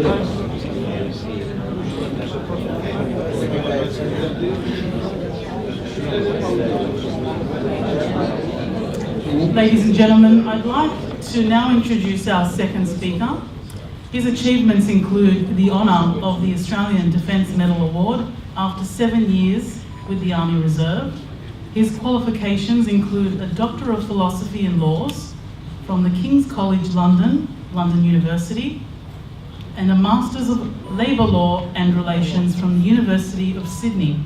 Ladies and gentlemen, I'd like to now introduce our second speaker. His achievements include the honour of the Australian Defence Medal Award after 7 years with the Army Reserve. His qualifications include a Doctor of Philosophy in Laws from the King's College London, London University, and a Masters of Labour Law and Relations from the University of Sydney.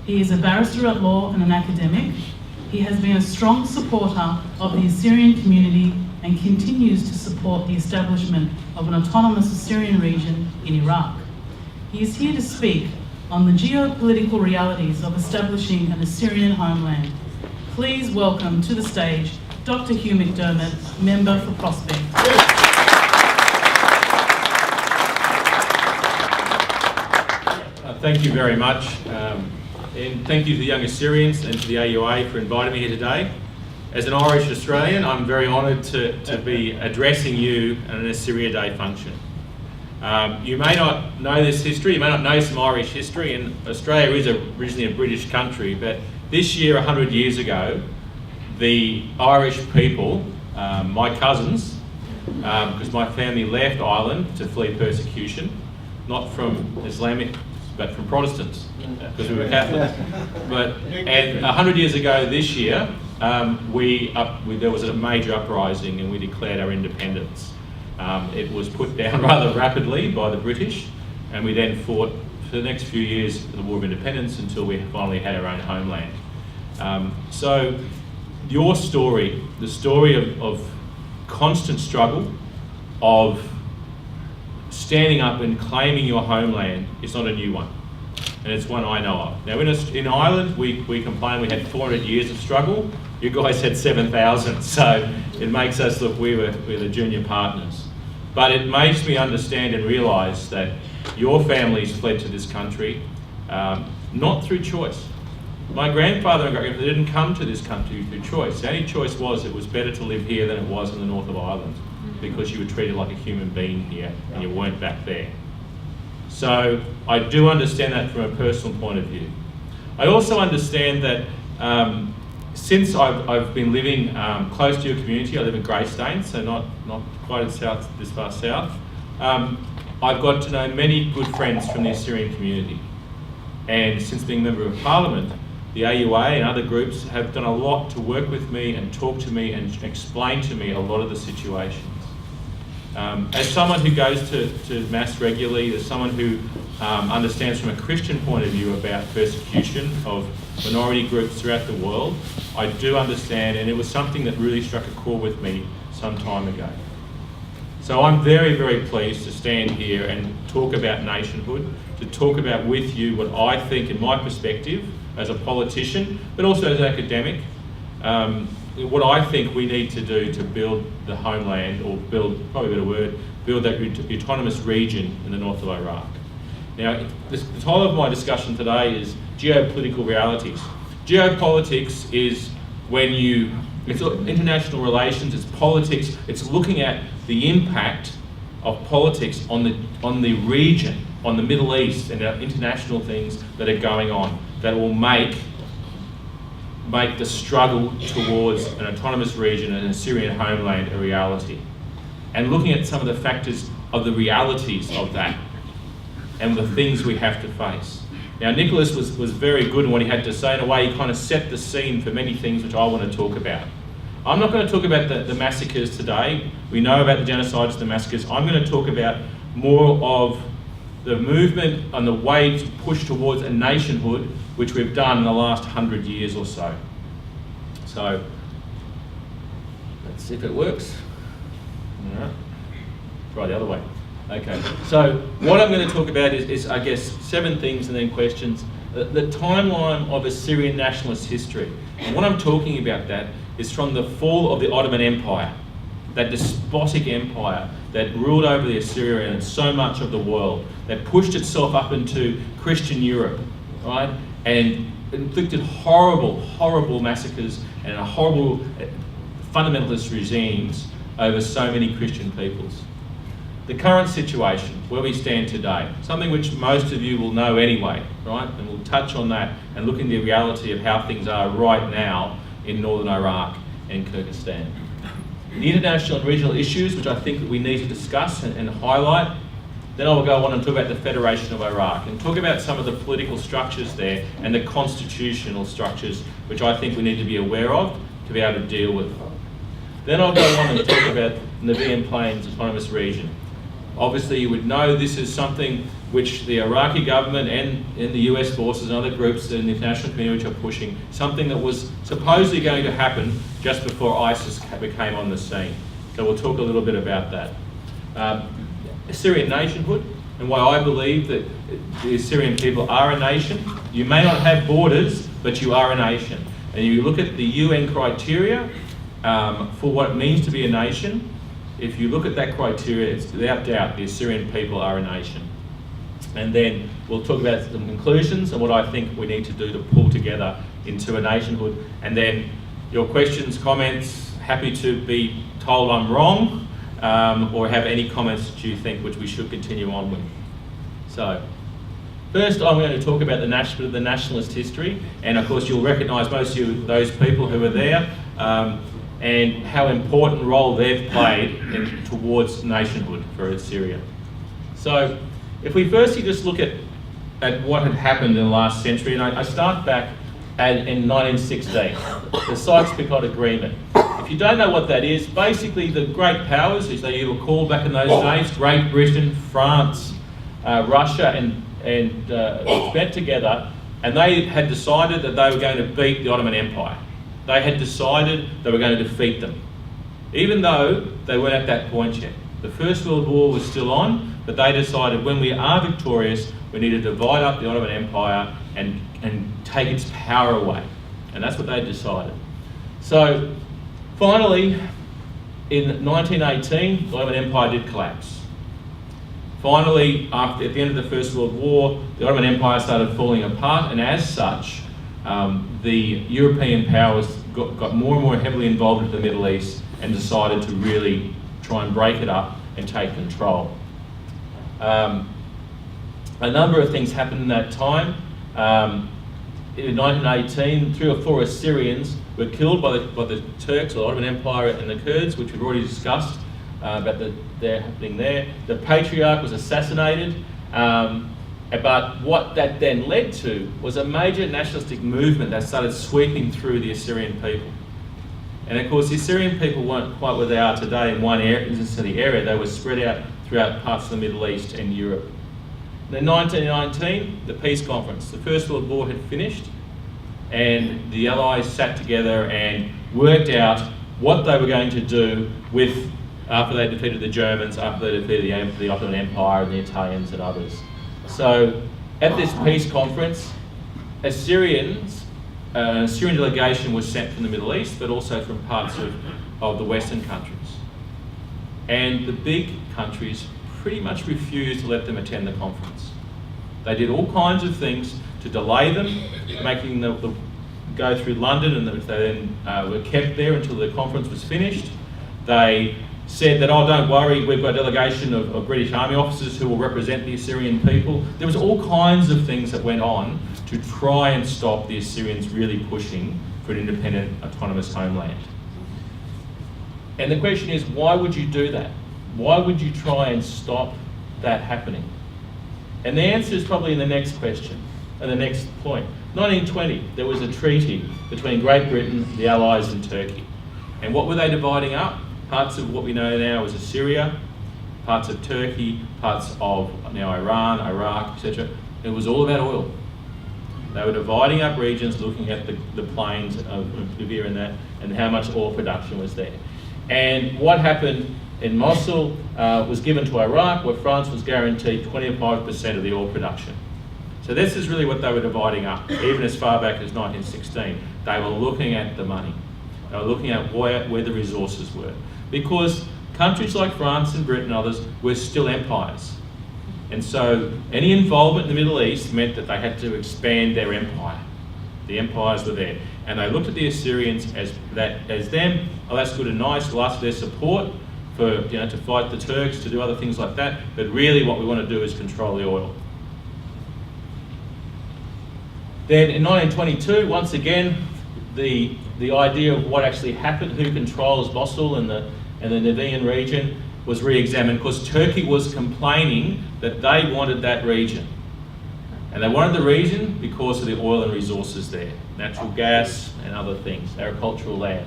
He is a barrister at law and an academic. He has been a strong supporter of the Assyrian community and continues to support the establishment of an autonomous Assyrian region in Iraq. He is here to speak on the geopolitical realities of establishing an Assyrian homeland. Please welcome to the stage Dr. Hugh McDermott, Member for Prospect. Thank you very much, and thank you to the Young Assyrians and to the AUA for inviting me here today. As an Irish Australian, I'm very honoured to be addressing you at an Assyria Day function. You may not know this history, you may not know some Irish history, and Australia is originally a British country, but this year, 100 years ago, the Irish people, my cousins, because my family left Ireland to flee persecution, not from Islamic, but from Protestants, because we were Catholics. And 100 years ago this year, there was a major uprising and we declared our independence. It was put down rather rapidly by the British, and we then fought for the next few years the War of Independence until we finally had our own homeland. So your story, the story of constant struggle, of standing up and claiming your homeland, is not a new one, and it's one I know of. Now in Ireland, we complain we had 400 years of struggle. You guys had 7,000, so it makes us look we're the junior partners. But it makes me understand and realise that your families fled to this country not through choice. My grandfather and great-grandfather didn't come to this country through choice. The only choice was it was better to live here than it was in the north of Ireland, because you were treated like a human being here and you weren't back there. So I do understand that from a personal point of view. I also understand that since I've been living close to your community, I live in Greystone, so not quite this far south, I've got to know many good friends from the Assyrian community. And since being a Member of Parliament, the AUA and other groups have done a lot to work with me and talk to me and explain to me a lot of the situations. As someone who goes to Mass regularly, as someone who understands from a Christian point of view about persecution of minority groups throughout the world, I do understand, and it was something that really struck a chord with me some time ago. So I'm very, very pleased to stand here and talk about nationhood, to talk about with you what I think, in my perspective, as a politician, but also as an academic, what I think we need to do to build the homeland, or build, probably a better word, build that autonomous region in the north of Iraq. Now, the title of my discussion today is Geopolitical Realities. Geopolitics is when it's international relations, it's politics, it's looking at the impact of politics on the region, on the Middle East, and our international things that are going on that will make the struggle towards an autonomous region and an Assyrian homeland a reality. And looking at some of the factors of the realities of that and the things we have to face. Now, Nicholas was very good in what he had to say. In a way, he kind of set the scene for many things which I want to talk about. I'm not going to talk about the massacres today. We know about the genocides and the massacres. I'm going to talk about more of the movement and the way to push towards a nationhood, which we've done in the last 100 years or so. So, let's see if it works. No. Try the other way. Okay, so what I'm going to talk about is I guess 7 things and then questions. The timeline of Assyrian nationalist history. And what I'm talking about that is from the fall of the Ottoman Empire, that despotic empire that ruled over the Assyria and so much of the world, that pushed itself up into Christian Europe, right? And inflicted horrible, horrible massacres and horrible fundamentalist regimes over so many Christian peoples. the current situation, where we stand today, something which most of you will know anyway, right? And we'll touch on that and look into the reality of how things are right now in northern Iraq and Kyrgyzstan. The international and regional issues, which I think that we need to discuss and highlight. Then I will go on and talk about the Federation of Iraq and talk about some of the political structures there and the constitutional structures, which I think we need to be aware of to be able to deal with. Then I'll go on and talk about the Nevian Plains Autonomous Region. Obviously, you would know this is something which the Iraqi government and the US forces and other groups in the international community are pushing, something that was supposedly going to happen just before ISIS became on the scene. So we'll talk a little bit about that. Assyrian nationhood, and why I believe that the Assyrian people are a nation. You may not have borders, but you are a nation. And you look at the UN criteria for what it means to be a nation. If you look at that criteria, it's without doubt the Assyrian people are a nation. And then we'll talk about some conclusions and what I think we need to do to pull together into a nationhood. And then your questions, comments, happy to be told I'm wrong, or have any comments that you think which we should continue on with. So, first I'm going to talk about the nationalist history, and of course you'll recognise most of those people who were there, and how important role they've played towards nationhood for Assyria. So, if we firstly just look at what had happened in the last century, and I start back in 1916, the Sykes-Picot Agreement. If you don't know what that is, basically the great powers, as they were called back in those days, Great Britain, France, Russia, and met together, and they had decided that they were going to beat the Ottoman Empire. They had decided they were going to defeat them, even though they weren't at that point yet. The First World War was still on, but they decided when we are victorious, we need to divide up the Ottoman Empire and take its power away. And that's what they decided. So finally, in 1918, the Ottoman Empire did collapse. Finally, at the end of the First World War, the Ottoman Empire started falling apart, and as such, the European powers got more and more heavily involved in the Middle East and decided to really try and break it up and take control. A number of things happened in that time. In 1918, 3 or 4 Assyrians were killed by the Turks, the Ottoman Empire, and the Kurds, which we've already discussed about they're happening there. The Patriarch was assassinated, but what that then led to was a major nationalistic movement that started sweeping through the Assyrian people. And of course, the Assyrian people weren't quite where they are today in one area, they were spread out throughout parts of the Middle East and Europe. In 1919, the Peace Conference, the First World War had finished, and the Allies sat together and worked out what they were going to do after they defeated the Germans, after they defeated the Ottoman Empire and the Italians and others. So at this peace conference, an Assyrian delegation was sent from the Middle East, but also from parts of the Western countries. And the big countries pretty much refused to let them attend the conference. They did all kinds of things to delay them, making them go through London, and they then were kept there until the conference was finished. They said that, oh, don't worry, we've got a delegation of British Army officers who will represent the Assyrian people. There was all kinds of things that went on to try and stop the Assyrians really pushing for an independent, autonomous homeland. And the question is, why would you do that? Why would you try and stop that happening? And the answer is probably in the next question, and the next point. 1920, there was a treaty between Great Britain, the Allies, and Turkey. And what were they dividing up? Parts of what we know now as Assyria, parts of Turkey, parts of now Iran, Iraq, etc. It was all about oil. They were dividing up regions, looking at the plains of Libya and that, and how much oil production was there. And what happened in Mosul was given to Iraq, where France was guaranteed 25% of the oil production. So this is really what they were dividing up, even as far back as 1916. They were looking at the money. They were looking at where the resources were. Because countries like France and Britain and others were still empires. And so any involvement in the Middle East meant that they had to expand their empire. The empires were there. And they looked at the Assyrians as them, oh, that's good and nice, we'll ask for their support, for, to fight the Turks, to do other things like that, but really what we want to do is control the oil. Then in 1922, once again, the idea of what actually happened, who controls Mosul and the Nevian region, was re-examined because Turkey was complaining that they wanted that region. And they wanted the region because of the oil and resources there, natural gas and other things, agricultural land.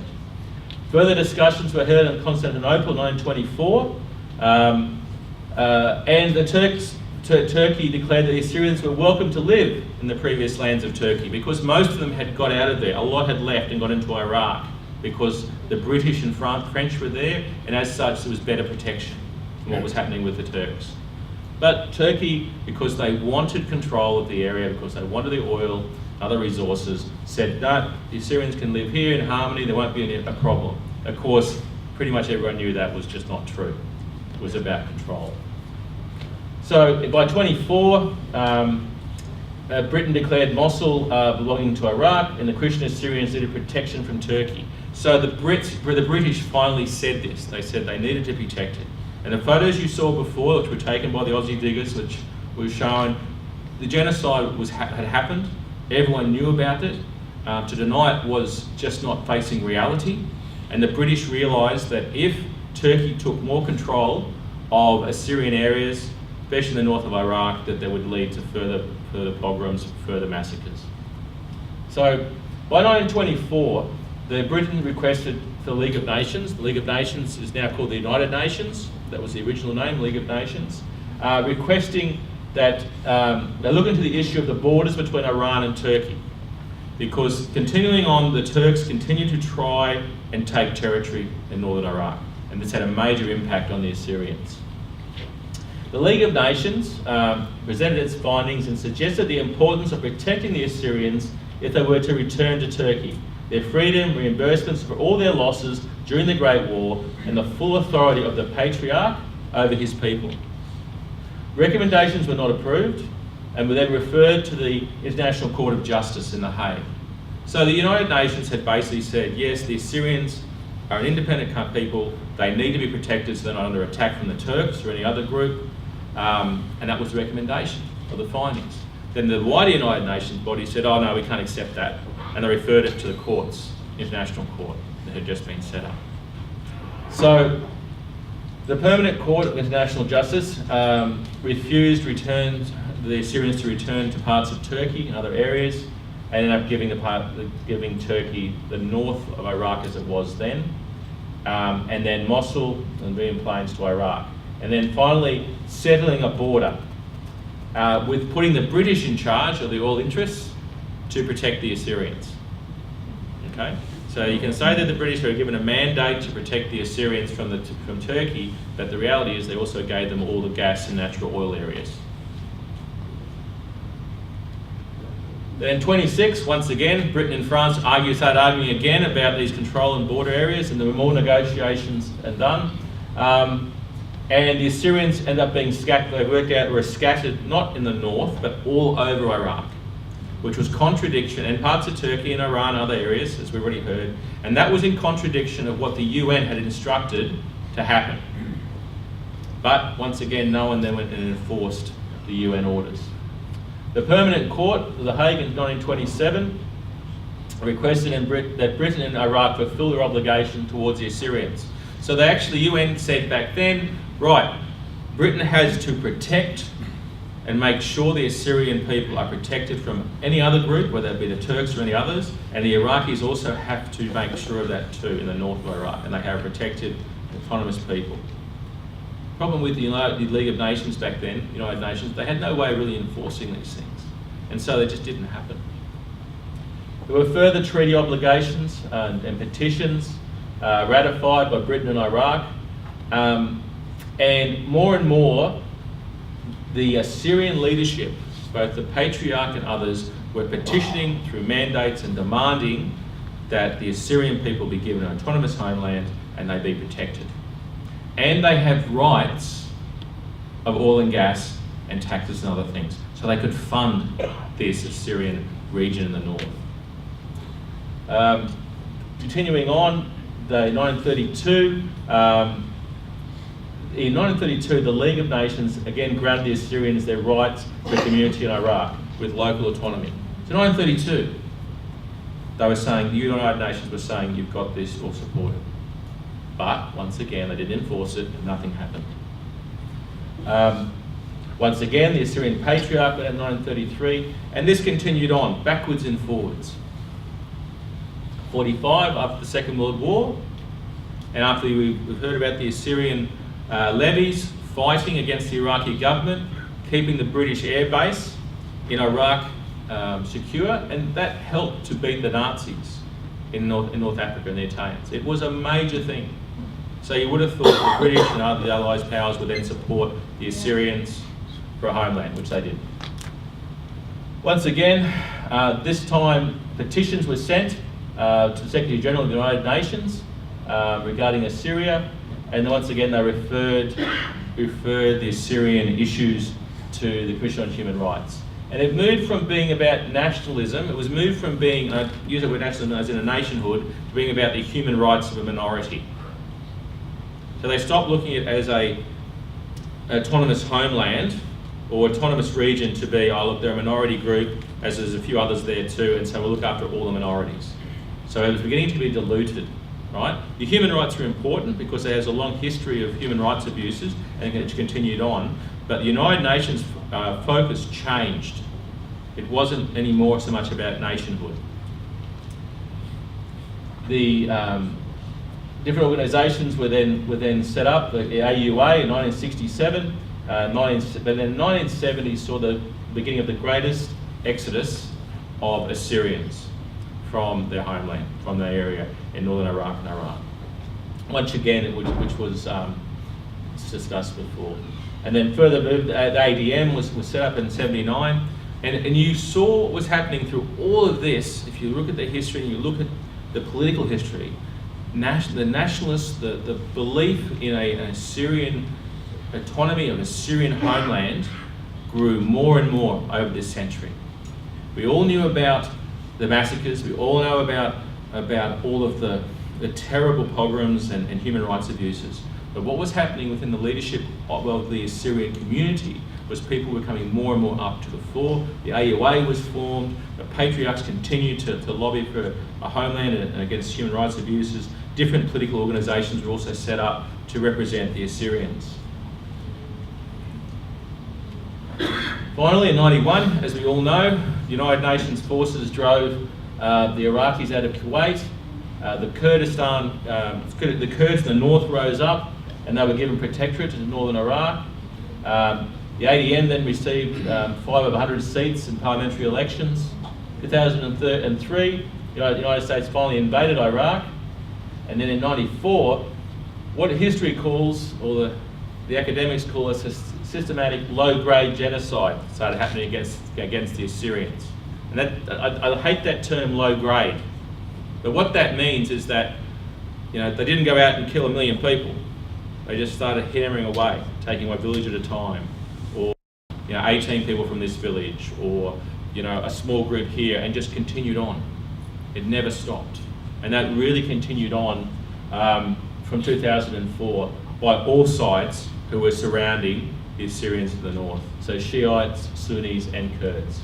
Further discussions were held in Constantinople in 1924, and the Turkey declared that the Assyrians were welcome to live in the previous lands of Turkey because most of them had got out of there. A lot had left and got into Iraq because the British and French were there, and as such there was better protection from what was happening with the Turks. But Turkey, because they wanted control of the area, because they wanted the oil, other resources, said, no, the Assyrians can live here in harmony, there won't be a problem. Of course, pretty much everyone knew that was just not true. It was about control. So by 24, Britain declared Mosul belonging to Iraq, and the Christian Assyrians needed protection from Turkey. So the British finally said this. They said they needed to be protected. And the photos you saw before, which were taken by the Aussie diggers, which were showing, the genocide had happened. Everyone knew about it. To deny it was just not facing reality. And the British realised that if Turkey took more control of Assyrian areas, especially in the north of Iraq, that would lead to further pogroms, further massacres. So by 1924, Britain requested for the League of Nations. The League of Nations is now called the United Nations. That was the original name, League of Nations, requesting that they look into the issue of the borders between Iran and Turkey, because continuing on, the Turks continue to try and take territory in northern Iraq, and this had a major impact on the Assyrians. The League of Nations presented its findings and suggested the importance of protecting the Assyrians if they were to return to Turkey, their freedom, reimbursements for all their losses during the Great War, and the full authority of the Patriarch over his people. Recommendations were not approved and were then referred to the International Court of Justice in The Hague. So the United Nations had basically said, yes, the Assyrians are an independent people, they need to be protected so they're not under attack from the Turks or any other group, and that was the recommendation of the findings. Then the wider United Nations body said, oh no, we can't accept that, and they referred it to the courts, International Court, that had just been set up. So the Permanent Court of International Justice refused the Assyrians to return to parts of Turkey and other areas, and ended up giving Turkey the north of Iraq as it was then, and then Mosul and Libyan Plains to Iraq. And then finally settling a border with putting the British in charge of the oil interests to protect the Assyrians. Okay? So you can say that the British were given a mandate to protect the Assyrians from Turkey, but the reality is they also gave them all the gas and natural oil areas. Then in 26, once again, Britain and France started arguing again about these control and border areas, and there were more negotiations done. And the Assyrians ended up being scattered, they worked out, were scattered not in the north, but all over Iraq, which was contradiction, and parts of Turkey and Iran and other areas, as we've already heard, and that was in contradiction of what the UN had instructed to happen. But once again, no one then went and enforced the UN orders. The Permanent Court of The Hague in 1927 requested that Britain and Iraq fulfill their obligation towards the Assyrians. So they actually, UN said back then, right, Britain has to protect and make sure the Assyrian people are protected from any other group, whether it be the Turks or any others, and the Iraqis also have to make sure of that too in the north of Iraq, and they have protected autonomous people. Problem with the League of Nations back then, United Nations, they had no way of really enforcing these things, and so they just didn't happen. There were further treaty obligations and petitions ratified by Britain and Iraq, and more the Assyrian leadership, both the Patriarch and others, were petitioning through mandates and demanding that the Assyrian people be given an autonomous homeland and they be protected. And they have rights of oil and gas and taxes and other things, so they could fund this Assyrian region in the north. Continuing on, the 1932, in 1932, the League of Nations again granted the Assyrians their rights to a community in Iraq with local autonomy. So 1932, they were saying, the United Nations were saying, you've got this, or support it. But once again, they didn't enforce it, and nothing happened. Once again, the Assyrian Patriarch went in 1933, and this continued on, backwards and forwards. 45, after the Second World War, and after we've heard about the Assyrian levies fighting against the Iraqi government, keeping the British air base in Iraq secure, and that helped to beat the Nazis in North Africa and the Italians. It was a major thing. So you would have thought the British and the Allies powers would then support the Assyrians for a homeland, which they did. Once again, this time petitions were sent to the Secretary General of the United Nations regarding Assyria, and once again they referred the Assyrian issues to the Commission on Human Rights. And it moved from being about nationalism, it was moved from being, I use the word nationalism as in a nationhood, to being about the human rights of a minority. So they stopped looking at it as an autonomous homeland or autonomous region to be, oh look, they're a minority group, as there's a few others there too, and so we'll look after all the minorities. So it was beginning to be diluted, right? The human rights are important because there has a long history of human rights abuses and it's continued on, but the United Nations focus changed. It wasn't anymore so much about nationhood. The different organisations were then set up. The AUA in 1967, but then 1970 saw the beginning of the greatest exodus of Assyrians from their homeland, from their area in northern Iraq and Iran. Once again, which was discussed before. And then further moved, the ADM was set up in 79, and you saw what was happening through all of this. If you look at the history and you look at the political history, the nationalists, the belief in an Assyrian autonomy of Assyrian homeland grew more and more over this century. We all knew about the massacres, we all know about all of the terrible pogroms and human rights abuses. But what was happening within the leadership of the Assyrian community was people were coming more and more up to the fore. The AUA was formed, the patriarchs continued to lobby for a homeland and against human rights abuses. Different political organisations were also set up to represent the Assyrians. Finally, in 91, as we all know, the United Nations forces drove the Iraqis out of Kuwait. The Kurds in the north rose up and they were given protectorate in northern Iraq. The ADM then received 5 of 100 seats in parliamentary elections. 2003, the United States finally invaded Iraq. And then in 94, what history calls, or the academics call a systematic low-grade genocide started happening against the Assyrians. And I hate that term low-grade. But what that means is that, they didn't go out and kill 1 million people. They just started hammering away, taking one village at a time, or 18 people from this village, or a small group here, and just continued on. It never stopped, and that really continued on from 2004 by all sides who were surrounding the Assyrians to the north. So Shiites, Sunnis, and Kurds.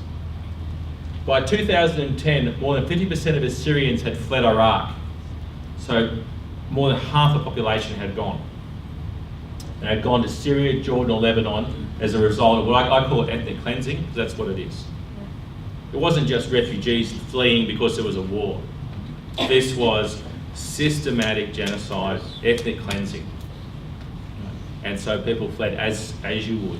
By 2010, more than 50% of Assyrians had fled Iraq. So more than half the population had gone. They had gone to Syria, Jordan, or Lebanon as a result of what I call ethnic cleansing, because that's what it is. It wasn't just refugees fleeing because there was a war. This was systematic genocide, ethnic cleansing. And so people fled as you would.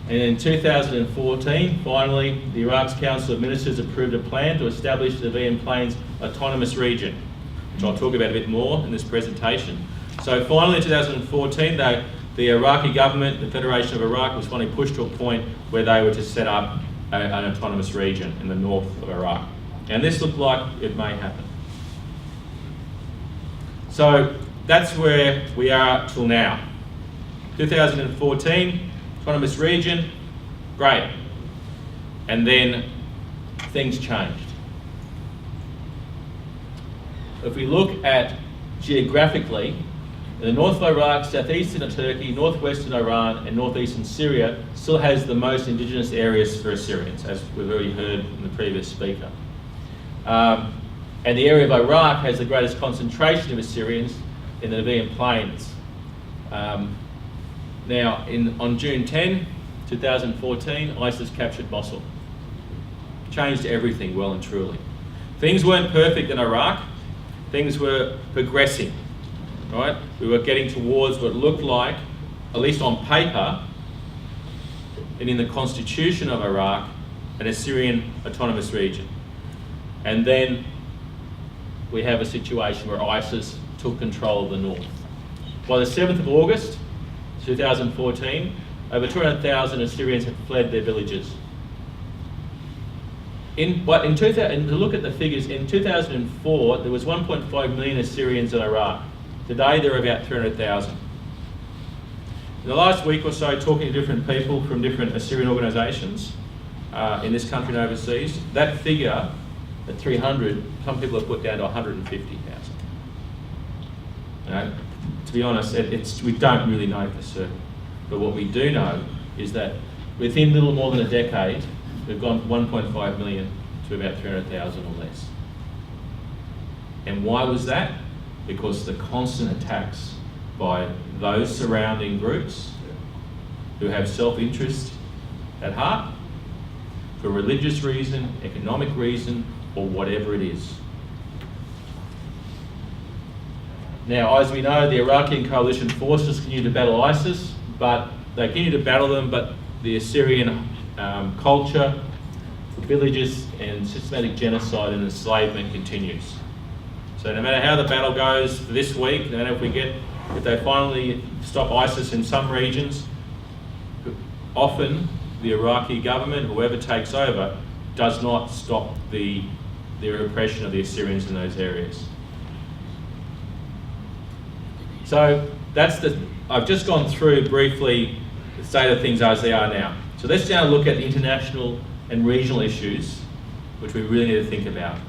And in 2014, finally, the Iraq's Council of Ministers approved a plan to establish the Nevian Plains Autonomous Region, which I'll talk about a bit more in this presentation. So finally, in 2014, the Iraqi government, the Federation of Iraq, was finally pushed to a point where they were to set up an autonomous region in the north of Iraq. And this looked like it may happen. So that's where we are till now. 2014, autonomous region, great. And then things changed. If we look at geographically, In the north of Iraq, southeastern Turkey, northwestern Iran, and northeastern Syria still has the most indigenous areas for Assyrians, as we've already heard from the previous speaker. And the area of Iraq has the greatest concentration of Assyrians in the Nevian Plains. Now, on June 10, 2014, ISIS captured Mosul. Changed everything well and truly. Things weren't perfect in Iraq. Things were progressing, right? We were getting towards what looked like, at least on paper, and in the constitution of Iraq, an Assyrian autonomous region. And then we have a situation where ISIS took control of the north. By the 7th of August, 2014, over 200,000 Assyrians had fled their villages. To look at the figures, in 2004, there was 1.5 million Assyrians in Iraq. Today, there are about 300,000. In the last week or so, talking to different people from different Assyrian organisations in this country and overseas, that figure at 300, some people have put down to 150,000. You know, to be honest, we don't really know for certain. But what we do know is that within little more than a decade, we've gone from 1.5 million to about 300,000 or less. And why was that? Because the constant attacks by those surrounding groups who have self-interest at heart, for religious reason, economic reason, or whatever it is. Now, as we know, the Iraqi coalition forces continue to battle ISIS, but they continue to battle them, but the Assyrian culture, villages, and systematic genocide and enslavement continues. So no matter how the battle goes for this week, no matter if they finally stop ISIS in some regions, often the Iraqi government, whoever takes over, does not stop the oppression of the Assyrians in those areas. So I've just gone through briefly the state of things as they are now. So let's now look at the international and regional issues which we really need to think about.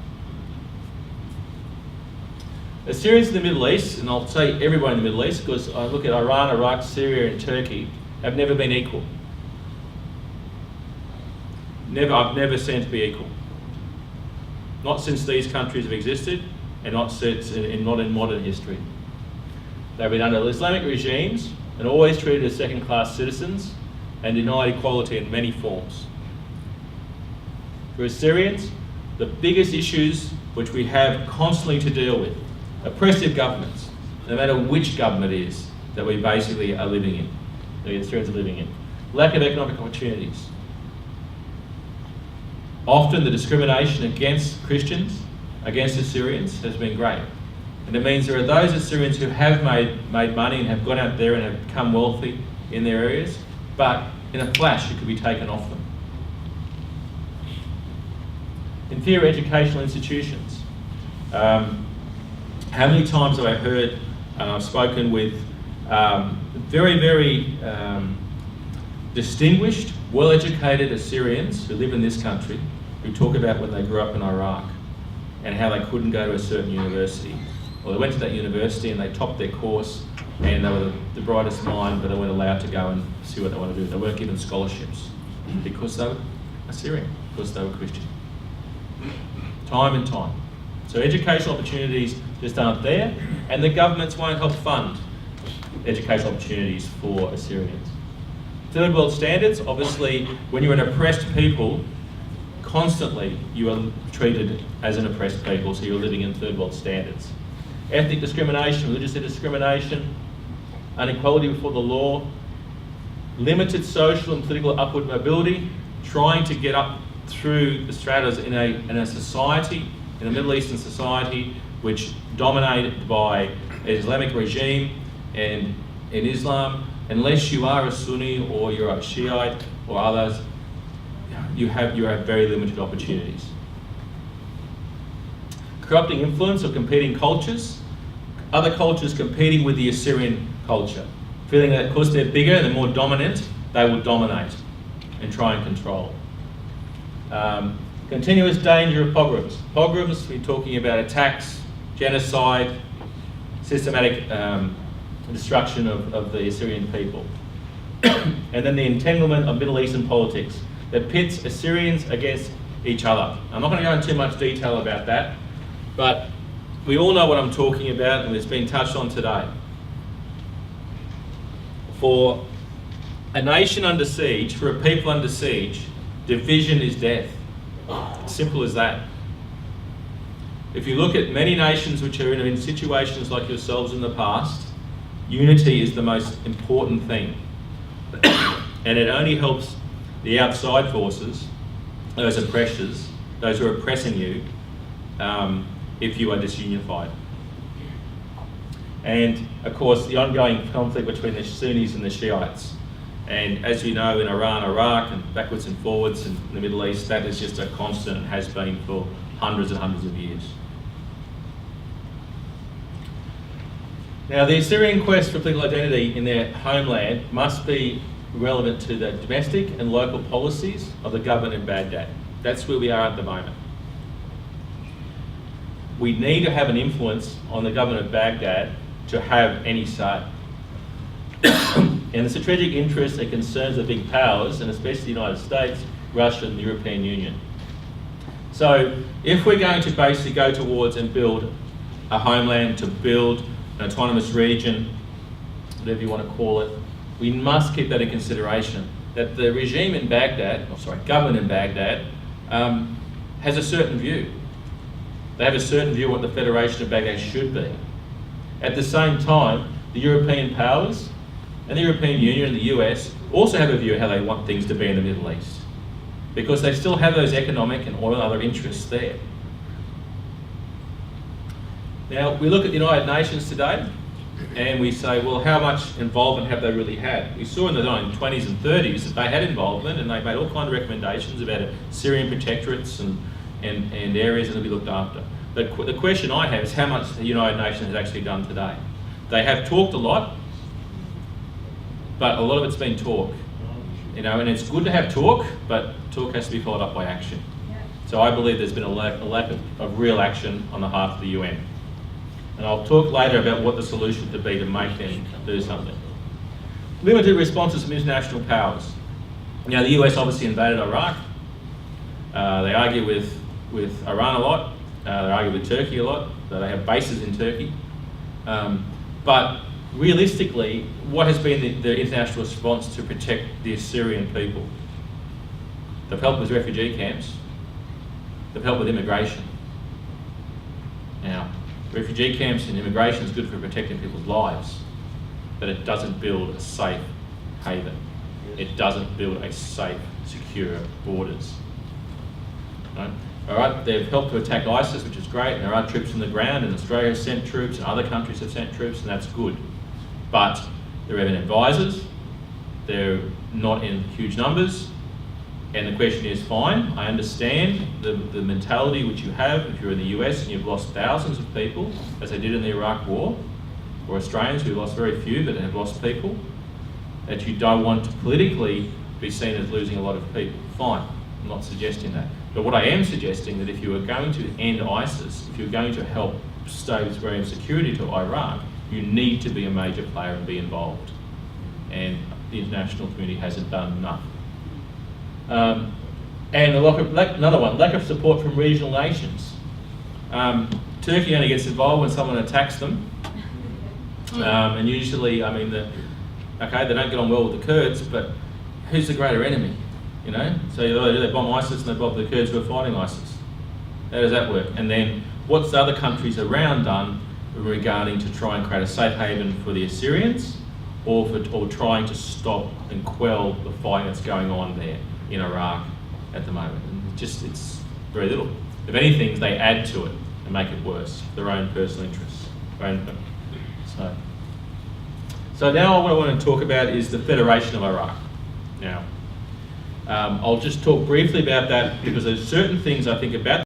Assyrians in the Middle East, and I'll say everyone in the Middle East because I look at Iran, Iraq, Syria and Turkey, have never been equal. I've never seen it to be equal. Not since these countries have existed and not in modern history. They've been under Islamic regimes and always treated as second-class citizens and denied equality in many forms. For Assyrians, the biggest issues which we have constantly to deal with, oppressive governments, no matter which government it is that we basically are living in, the Assyrians are living in. Lack of economic opportunities. Often the discrimination against Christians, against Assyrians, has been great. And it means there are those Assyrians who have made money and have gone out there and have become wealthy in their areas, but in a flash it could be taken off them. Inferior educational institutions. How many times have I heard, I've spoken with very, very distinguished, well-educated Assyrians who live in this country, who talk about when they grew up in Iraq and how they couldn't go to a certain university. Well, they went to that university and they topped their course and they were the brightest mind, but they weren't allowed to go and see what they want to do. They weren't given scholarships because they were Assyrian, because they were Christian. Time and time. So educational opportunities just aren't there, and the governments won't help fund educational opportunities for Assyrians. Third world standards, obviously, when you're an oppressed people, constantly you are treated as an oppressed people, so you're living in third world standards. Ethnic discrimination, religious discrimination, inequality before the law, limited social and political upward mobility, trying to get up through the stratas in a society, in a Middle Eastern society, which dominated by an Islamic regime, and in Islam, unless you are a Sunni or you're a Shiite or others, you have very limited opportunities. Corrupting influence of competing cultures, other cultures competing with the Assyrian culture, feeling that because they're bigger and they're more dominant, they will dominate and try and control. Continuous danger of pogroms. Pogroms, we're talking about attacks, genocide, systematic destruction of the Assyrian people. And then the entanglement of Middle Eastern politics that pits Assyrians against each other. I'm not going to go into too much detail about that, but we all know what I'm talking about, and it's been touched on today. For a nation under siege, for a people under siege, division is death. Simple as that. If you look at many nations which are in situations like yourselves in the past, unity is the most important thing. And it only helps the outside forces, those oppressors, those who are oppressing you, if you are disunified. And of course, the ongoing conflict between the Sunnis and the Shiites. And as you know, in Iran, Iraq, and backwards and forwards in the Middle East, that is just a constant and has been for hundreds and hundreds of years. Now, the Assyrian quest for political identity in their homeland must be relevant to the domestic and local policies of the government in Baghdad. That's where we are at the moment. We need to have an influence on the government of Baghdad to have any say. And the strategic interests and concerns of big powers, and especially the United States, Russia and the European Union. So if we're going to basically go towards and build a homeland, to build an autonomous region, whatever you want to call it, we must keep that in consideration, that the regime in Baghdad, government in Baghdad, has a certain view. They have a certain view of what the Federation of Baghdad should be. At the same time, the European powers and the European Union and the US also have a view of how they want things to be in the Middle East, because they still have those economic and oil and other interests there. Now, we look at the United Nations today and we say, well, how much involvement have they really had? We saw in the 1920s and 30s that they had involvement, and they made all kinds of recommendations about Syrian protectorates and areas that will be looked after. But the question I have is how much the United Nations has actually done today. They have talked a lot, but a lot of it's been talk. You know, and it's good to have talk, but talk has to be followed up by action. So I believe there's been a lack of real action on the half of the UN. And I'll talk later about what the solution could be to make them do something. Limited responses from international powers. Now, the US obviously invaded Iraq. They argue with Iran a lot. They argue with Turkey a lot. They have bases in Turkey. But realistically, what has been the international response to protect the Assyrian people? They've helped with refugee camps. They've helped with immigration. Now, refugee camps and immigration is good for protecting people's lives, but it doesn't build a safe haven. It doesn't build a safe, secure borders. Right? All right, they've helped to attack ISIS, which is great, and there are troops on the ground, and Australia has sent troops, and other countries have sent troops, and that's good. But they're having advisors, they're not in huge numbers, and the question is, fine, I understand the mentality which you have if you're in the US and you've lost thousands of people, as they did in the Iraq War, or Australians who lost very few but have lost people, that you don't want to politically be seen as losing a lot of people. Fine, I'm not suggesting that. But what I am suggesting that if you are going to end ISIS, if you're going to help states bring security to Iraq, you need to be a major player and be involved. And the international community hasn't done enough. And another one, lack of support from regional nations. Turkey only gets involved when someone attacks them. And usually, I mean, they don't get on well with the Kurds, but who's the greater enemy? You know, so they bomb ISIS and they bomb the Kurds who are fighting ISIS. How does that work? And then what's the other countries around done regarding to try and create a safe haven for the Assyrians, or trying to stop and quell the fighting that's going on there in Iraq at the moment? And it's very little. If anything, they add to it and make it worse, their own personal interests. So now what I want to talk about is the Federation of Iraq. Now, I'll just talk briefly about that because there's certain things I think about